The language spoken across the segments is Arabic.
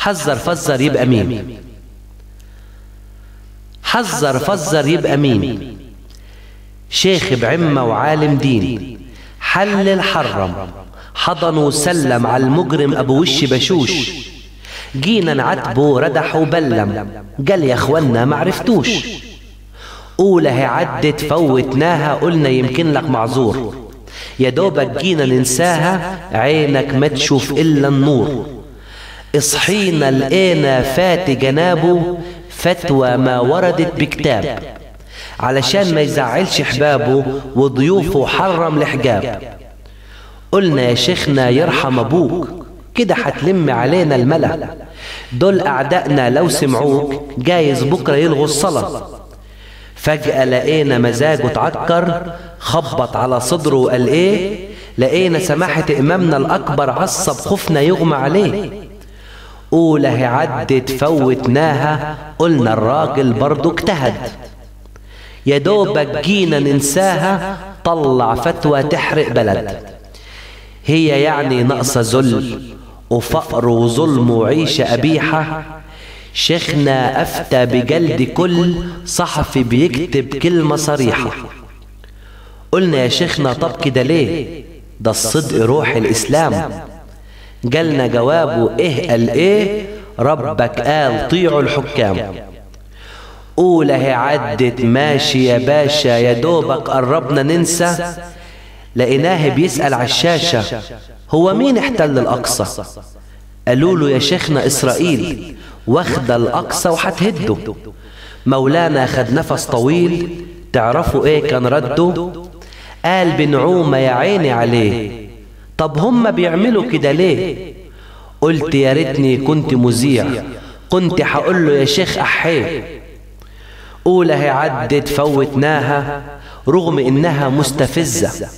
حذر فزر يبقى مين؟ حذر فزر يبقى مين؟ شيخ بعمة وعالم دين، حلل حرم، حضن وسلم على المجرم ابو وش بشوش، جينا نعاتبه ردح وبلم، قال يا اخوانا معرفتوش. اولى هي عدت فوتناها، قلنا يمكن لك معذور، يا دوبك جينا ننساها، عينك ما تشوف الا النور. اصحينا لقينا فات جنابه، فتوى ما وردت بكتاب، علشان ما يزعلش احبابه وضيوفه حرم الحجاب. قلنا يا شيخنا يرحم ابوك، كده هتلم علينا الملا، دول اعدائنا لو سمعوك جايز بكره يلغوا الصلاه. فجأة لقينا مزاجه اتعكر، خبط على صدره وقال ايه، لقينا سماحة امامنا الاكبر عصب خوفنا يغمى عليه. اولى هي عدت فوتناها، قلنا الراجل برضو اجتهد، يا دوبك جينا ننساها، طلع فتوى تحرق بلد. هي يعني ناقصة ذل وفقر وظلم وعيشة قبيحة، شيخنا أفتى بجلد كل صحفي بيكتب كلمة صريحة. قلنا يا شيخنا طب كده ليه، ده الصدق روح الإسلام. جالنا جوابه إيه قال إيه، ربك قال طيعوا الحكام. أولى هي عدت ماشي يا باشا، يا دوبك قربنا ننسى، لقيناه بيسأل على الشاشة هو مين احتل الأقصى؟ قالوا له يا شيخنا إسرائيل واخدة الأقصى وهتهده. مولانا خد نفس طويل، تعرفوا ايه كان رده؟ قال بنعومة يا عيني عليه، طب هم بيعملوا كده ليه؟ قلت يا ريتني كنت مذيع، كنت هقول له يا شيخ أحيه. أولى هي عدت فوتناها، رغم إنها مستفزة،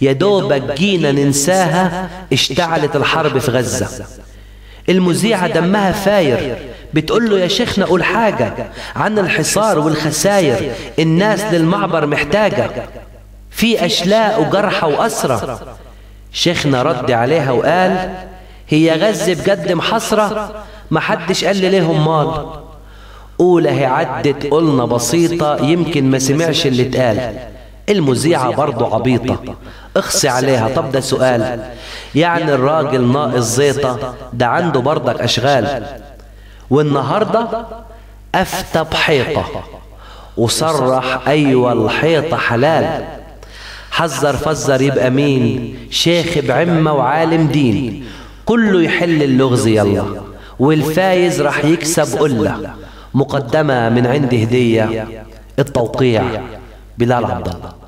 يا دوبك جينا ننساها، اشتعلت الحرب في غزة. المذيعة دمها فاير، بتقول له يا شيخنا قول حاجة عن الحصار والخساير، الناس للمعبر محتاجة، في أشلاء وجرحى وأسرى. شيخنا رد عليها وقال هي غزة بجد محصرة، محدش قال لي ليهم مال. أولى هي عدت قلنا بسيطة، يمكن ما سمعش اللي اتقال. المذيعة برضو عبيطة، اخصي عليها. طب ده سؤال، يعني الراجل ناقص زيطة، ده عنده برضك أشغال. والنهاردة أفتى بحيطة وصرح أيوة الحيطة حلال. حذر فزر يبقى مين؟ شيخ بعمة وعالم دين، كله يحل اللغز يلا، والفايز راح يكسب قلة. مقدمة من عند هدية، التوقيع بلال عبد الله.